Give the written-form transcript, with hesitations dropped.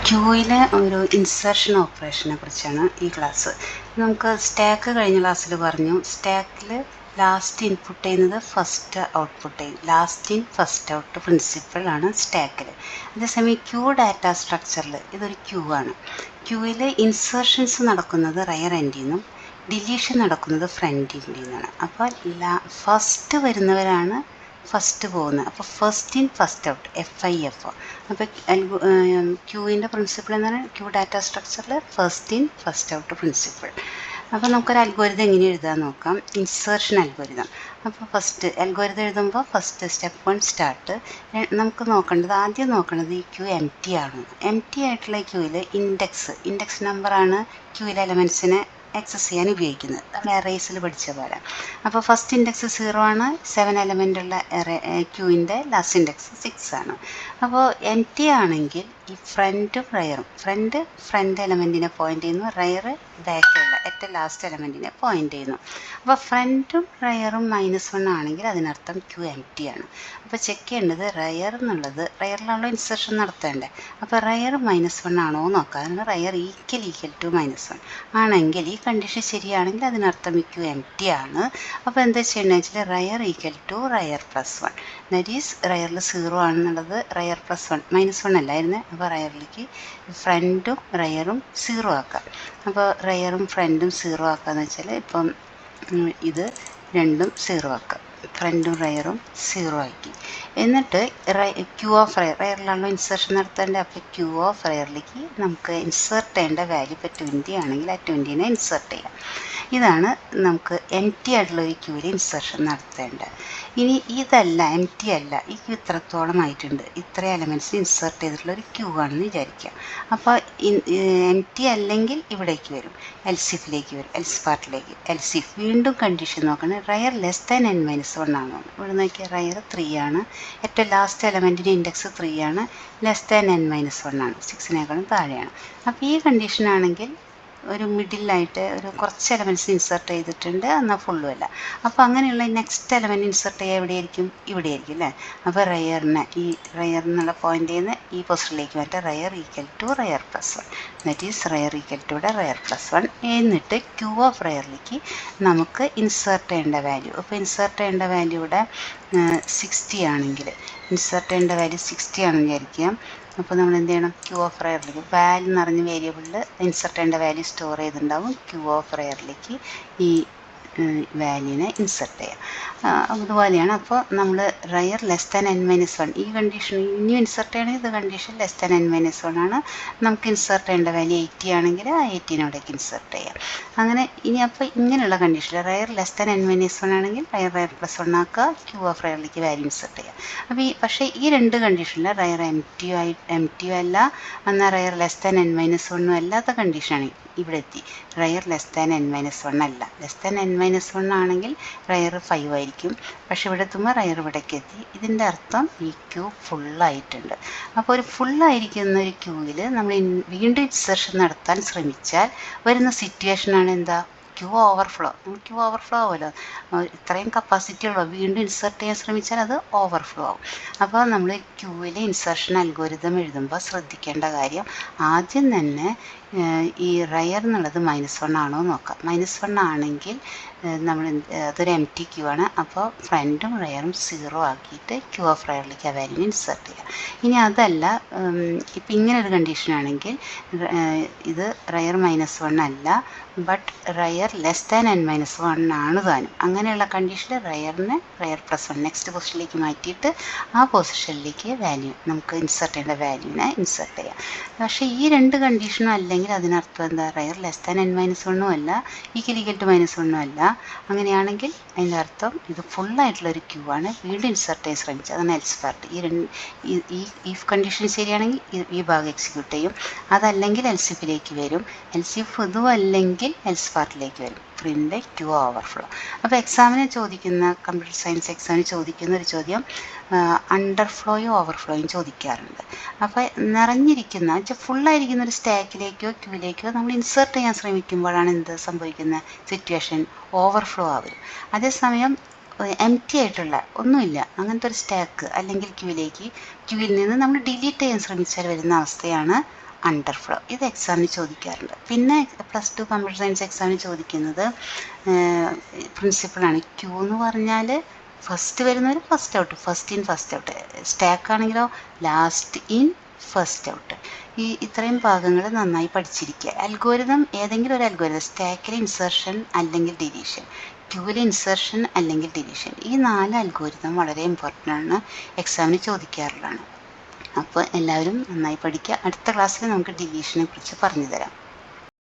ക്യൂയിലെ ഒരു ഇൻസർഷൻ ഓപ്പറേഷനെ കുറിച്ചാണ് ഈ ക്ലാസ്. നമുക്ക് സ്റ്റാക്ക് കഴിഞ്ഞ ക്ലാസ്സിൽ പറഞ്ഞു, സ്റ്റാക്കിൽ ലാസ്റ്റ് ഇൻപുട്ട് ചെയ്യുന്നത് ഫസ്റ്റ് ഔട്ട്പുട്ട് ചെയ്യും. Last in first out principle ആണ് സ്റ്റാക്കിൽ. അതേസമയം ക്യൂ ഡാറ്റ സ്ട്രക്ചറിൽ ഇതൊരു ക്യൂ ആണ്. ക്യൂവിൽ ഇൻസർഷൻസ് നടക്കുന്നത് റയർ എൻഡിൽ നിന്നും ഡിലീഷൻ നടക്കുന്നത് ഫ്രണ്ട് എൻഡിൽ നിന്നാണ്. അപ്പോൾ ഫസ്റ്റ് വരുന്നവരാണ് ഫസ്റ്റ് പോകുന്നത്. അപ്പോൾ first in first out FIF. അപ്പോൾ ക്യൂവിൻ്റെ പ്രിൻസിപ്പിൾ എന്ന് പറഞ്ഞാൽ ക്യൂ ഡാറ്റ സ്ട്രക്ചറിൽ first in first out principle. അപ്പോൾ നമുക്കൊരു അൽഗോരിതം എങ്ങനെ എഴുതാൻ നോക്കാം. Insertion algorithm. അപ്പോൾ ഫസ്റ്റ് അൽഗോരിതം എഴുതുമ്പോൾ ഫസ്റ്റ് സ്റ്റെപ്പ് 1 സ്റ്റാർട്ട്. നമുക്ക് ആദ്യം നോക്കേണ്ടത് ഈ ക്യൂ എം ടി ആണ്. എം ടി ആയിട്ടുള്ള ക്യൂവിൽ ഇൻഡെക്സ് നമ്പറാണ് ക്യൂവിലെ എലമെൻസിനെ ആക്സസ് ചെയ്യാൻ ഉപയോഗിക്കുന്നത്. നമ്മൾ എറേസിൽ പഠിച്ച പോലെ. അപ്പോൾ ഫസ്റ്റ് ഇൻഡെക്സ് 0 ആണ്. 7 എലമെൻ്റുള്ള ക്യൂവിൻ്റെ ലാസ്റ്റ് ഇൻഡെക്സ് 6 ആണ്. അപ്പോൾ എം ടി ആണെങ്കിൽ ഈ ഫ്രണ്ടും റയറും, ഫ്രണ്ട് എലമെൻറ്റിനെ പോയിൻ്റ് ചെയ്യുന്നു, റയർ ബാക്കിലുള്ള ഏറ്റവും ലാസ്റ്റ് എലമെൻറ്റിനെ പോയിൻ്റ് ചെയ്യുന്നു. അപ്പോൾ ഫ്രണ്ടും റയറും -1 ആണെങ്കിൽ അതിനർത്ഥം ക്യൂ എം ടി ആണ്. അപ്പോൾ ചെക്ക് ചെയ്യേണ്ടത് റയറിലാണല്ലോ ഇൻസർഷൻ നടത്തേണ്ടത്. അപ്പോൾ റയർ -1 ആണോ നോക്കാം. അതിന് റയർ ഈക്വൽ ടു -1 ആണെങ്കിൽ ഈ കണ്ടീഷൻ ശരിയാണെങ്കിൽ അതിനർത്ഥം ഈ ക്യൂ എം ടി ആണ്. അപ്പോൾ എന്താ ചെയ്യേണ്ടത് വെച്ചാൽ rear equal to rear +1. That is റയറിൽ 0 ആണെന്നുള്ളത് റയർ +1 -1 അല്ലായിരുന്നു. അപ്പോൾ റയറിലേക്ക് ഫ്രണ്ടും റയറും 0 ആക്കാം. അപ്പോൾ റയറും ഫ്രണ്ടും 0 ആക്കാന്ന് വെച്ചാൽ ഇപ്പം ഇത് രണ്ടും 0 ആക്കാം. ഫ്രണ്ടും റയറും 0 ആക്കി. എന്നിട്ട് ക്യൂ ഓഫ് റയറിലാണല്ലോ ഇൻസർഷൻ നടത്തേണ്ടത്. അപ്പോൾ ക്യൂ ഓഫ് റയറിലേക്ക് നമുക്ക് ഇൻസേർട്ട് ചെയ്യേണ്ട വാല്യൂ ഇപ്പോൾ 20 ആണെങ്കിൽ ആ 20നെ ഇൻസേർട്ട് ചെയ്യാം. ഇതാണ് നമുക്ക് എം ടി ആയിട്ടുള്ള ഒരു ക്യൂവിൽ ഇൻസർഷൻ നടത്തേണ്ടത്. ഇനി ഇതല്ല, എം ടി അല്ല, ഈ ക്യൂ ഇത്രത്തോളം ആയിട്ടുണ്ട്, ഇത്ര എലമെൻറ്റ്സ് ഇൻസേർട്ട് ചെയ്തിട്ടുള്ള ഒരു ക്യൂ ആണെന്ന് വിചാരിക്കാം. അപ്പോൾ എം ടി അല്ലെങ്കിൽ ഇവിടേക്ക് വരും, എൽസിഫിലേക്ക് വരും, എൽസിഫ് വീണ്ടും കണ്ടീഷൻ നോക്കണം. റയർ (n-1) ആണോ. ഇവിടെ നോക്കിയാൽ റയർ 3 ആണ്. ഏറ്റവും ലാസ്റ്റ് എലമെൻറ്റിൻ്റെ ഇൻഡെക്സ് 3 ആണ്. (n-1) ആണ്, 6നേക്കാളും താഴെയാണ്. അപ്പോൾ ഈ കണ്ടീഷൻ ആണെങ്കിൽ ഒരു മിഡിലായിട്ട് ഒരു കുറച്ച് എലമെൻറ്റ്സ് ഇൻസേർട്ട് ചെയ്തിട്ടുണ്ട്, എന്നാൽ ഫുള്ളും അല്ല. അപ്പോൾ അങ്ങനെയുള്ള നെക്സ്റ്റ് എലമെൻറ്റ് ഇൻസേർട്ട് ചെയ്യുക എവിടെയായിരിക്കും? ഇവിടെ ആയിരിക്കും അല്ലേ. അപ്പോൾ ഈ റയർ എന്നുള്ള പോയിൻ്റ് നിന്ന് ഈ പൊസിഷനിലേക്ക് മാറ്റാം. Rear equal to rear +1. That is rear equal to rear +1. എന്നിട്ട് ക്യൂ ഓഫ് റയറിലേക്ക് നമുക്ക് ഇൻസേർട്ട് ചെയ്യേണ്ട വാല്യൂ. അപ്പോൾ ഇൻസേർട്ട് ചെയ്യേണ്ട വാല്യൂ ഇവിടെ 60 ആണെങ്കിൽ, ആണെന്ന് വിചാരിക്കാം. അപ്പോൾ നമ്മൾ എന്ത് ചെയ്യണം? ക്യൂ ഓഫ് റയറിലേക്ക് വാല്യൂ എന്ന് പറഞ്ഞ വേരിയബിളിൽ ഇൻസേർട്ട് ചെയ്യേണ്ട വാല്യൂ സ്റ്റോർ ചെയ്തിട്ടുണ്ടാവും. ക്യൂ ഓഫ് റയറിലേക്ക് ഈ വാല്യൂവിനെ ഇൻസേർട്ട് ചെയ്യാം. അതുപോലെയാണ്. അപ്പോൾ നമ്മൾ റയർ (n-1) ഈ കണ്ടീഷൻ ഇനി ഇൻസേർട്ട് ചെയ്യണമെങ്കിൽ ഇത് കണ്ടീഷൻ (n-1) ആണ്. നമുക്ക് ഇൻസേർട്ട് ചെയ്യേണ്ട വാല്യൂ 80 ആണെങ്കിൽ ആ 80നെ ഇവിടേക്ക് ഇൻസേർട്ട് ചെയ്യാം. അങ്ങനെ ഇനി അപ്പോൾ ഇങ്ങനെയുള്ള കണ്ടീഷനിൽ റയർ (n-1) ആണെങ്കിൽ റയർ +1 ആക്കുക, ക്യൂ ഓഫ് റയറിലേക്ക് വാല്യൂ ഇൻസേർട്ട് ചെയ്യാം. അപ്പോൾ പക്ഷേ ഈ രണ്ട് കണ്ടീഷനിൽ റയർ എം ടി അല്ല, എന്നാൽ റയർ (n-1) അല്ലാത്ത കണ്ടീഷനാണ് ഇവിടെ എത്തി. റയർ (n-1) അല്ല. (n-1) ആണെങ്കിൽ റയർ 5 ആയിരിക്കും. പക്ഷെ ഇവിടെ എത്തുമ്പോൾ റയർ ഇവിടേക്ക് എത്തി. ഇതിൻ്റെ അർത്ഥം ഈ ക്യൂ ഫുള്ളായിട്ടുണ്ട്. അപ്പോൾ ഒരു ഫുള്ളായിരിക്കുന്ന ഒരു ക്യൂവിൽ നമ്മൾ വീണ്ടും ഇൻസർഷൻ നടത്താൻ ശ്രമിച്ചാൽ വരുന്ന സിറ്റുവേഷനാണ് എന്താ? ക്യൂ ഓവർഫ്ലോ ആവുമല്ലോ. ഇത്രയും കപ്പാസിറ്റി ഉള്ളൂ, വീണ്ടും ഇൻസേർട്ട് ചെയ്യാൻ ശ്രമിച്ചാൽ അത് ഓവർഫ്ലോ ആവും. അപ്പോൾ നമ്മൾ ക്യൂവിലെ ഇൻസർഷൻ അൽഗോരിതം എഴുതുമ്പോൾ ശ്രദ്ധിക്കേണ്ട കാര്യം, ആദ്യം തന്നെ ഈ റയർ എന്നുള്ളത് -1 ആണോ നോക്കാം. -1 ആണെങ്കിൽ നമ്മൾ അതൊരു എം ടി ക്യൂ ആണ്. അപ്പോൾ ഫ്രണ്ടും റയറും 0 ആക്കിയിട്ട് ക്യൂ ഓഫ് റയറിലേക്ക് ആ വാല്യൂവിനെ ഇൻസേർട്ട് ചെയ്യാം. ഇനി അതല്ല, ഇപ്പം ഇങ്ങനെ ഒരു കണ്ടീഷനാണെങ്കിൽ ഇത് റയർ -1 അല്ല, ബട്ട് റയർ (n-1) ആണ് താനും. അങ്ങനെയുള്ള കണ്ടീഷനിൽ റയറിനെ റയർ +1 നെക്സ്റ്റ് പൊസിഷനിലേക്ക് മാറ്റിയിട്ട് ആ പൊസിഷനിലേക്ക് നമുക്ക് ഇൻസേർട്ട് ചെയ്യേണ്ട വാല്യൂവിനെ ഇൻസേർട്ട് ചെയ്യാം. പക്ഷേ ഈ രണ്ട് കണ്ടീഷനും അല്ലെങ്കിൽ അതിനർത്ഥം എന്താ? റയർ (n-1) അല്ല, ഈക്വൽ ടു -1 അല്ല. അങ്ങനെയാണെങ്കിൽ അതിൻ്റെ അർത്ഥം ഇത് ഫുള്ളായിട്ടുള്ളൊരു ക്യൂ ആണ്. വീണ്ടും ഇൻസേർട്ട് ചെയ്യാൻ ശ്രമിച്ചത്, അതാണ് എൽസ് പാർട്ട്. ഈ കണ്ടീഷൻ ശരിയാണെങ്കിൽ ഈ ഭാഗം എക്സിക്യൂട്ട് ചെയ്യും, അതല്ലെങ്കിൽ എൽസിഫിലേക്ക് വരും. എൽസിഫ് ഇതും അല്ലെങ്കിൽ എൽസ് പാർട്ടിലേക്ക് വരും. Print queue overflow. അപ്പോൾ കമ്പ്യൂട്ടർ സയൻസ് എക്സാമിന് ചോദിക്കുന്ന ഒരു ചോദ്യം അണ്ടർഫ്ലോയും ഓവർഫ്ലോയും ചോദിക്കാറുണ്ട്. അപ്പോൾ നിറഞ്ഞിരിക്കുന്ന ഫുള്ളായിരിക്കുന്ന ഒരു സ്റ്റാക്കിലേക്കോ ക്യൂവിലേക്കോ നമ്മൾ ഇൻസേർട്ട് ചെയ്യാൻ ശ്രമിക്കുമ്പോഴാണ് എന്ത് സംഭവിക്കുന്ന സിറ്റുവേഷൻ? ഓവർഫ്ലോ ആവരും. അതേസമയം എം ടി ആയിട്ടുള്ള ഒന്നുമില്ല അങ്ങനത്തെ ഒരു സ്റ്റാക്ക് അല്ലെങ്കിൽ ക്യൂവിൽ നിന്ന് നമ്മൾ ഡിലീറ്റ് ചെയ്യാൻ ശ്രമിച്ചാൽ വരുന്ന അവസ്ഥയാണ് അണ്ടർഫ്ലോ. ഇത് എക്സാമിന് ചോദിക്കാറുണ്ട്. പിന്നെ +2 കമ്പ്യൂട്ടർ സയൻസ് എക്സാമിന് ചോദിക്കുന്നത് പ്രിൻസിപ്പിളാണ്. ക്യൂ എന്ന് പറഞ്ഞാൽ ഫസ്റ്റ് വരുന്നവർ first out, first in first out. Stack ആണെങ്കിലോ ലാസ്റ്റ് ഇൻ ഫസ്റ്റ് ഔട്ട്. ഇത്രയും ഭാഗങ്ങൾ നന്നായി പഠിച്ചിരിക്കുക. അൽഗോരിതം ഏതെങ്കിലും ഒരു അൽഗോരിതം, സ്റ്റാക്കിൽ ഇൻസർഷൻ അല്ലെങ്കിൽ ഡിലീഷൻ, ക്യൂവിൽ ഇൻസർഷൻ അല്ലെങ്കിൽ ഡിലീഷൻ, ഈ 4 അൽഗോരിതം വളരെ ഇമ്പോർട്ടൻ്റ് ആണ്, എക്സാമിന് ചോദിക്കാറുള്ളതാണ്. അപ്പോൾ എല്ലാവരും നന്നായി പഠിക്കുക. അടുത്ത ക്ലാസ്സിൽ നമുക്ക് ഡിലീഷനെ കുറിച്ച് പറഞ്ഞു തരാം.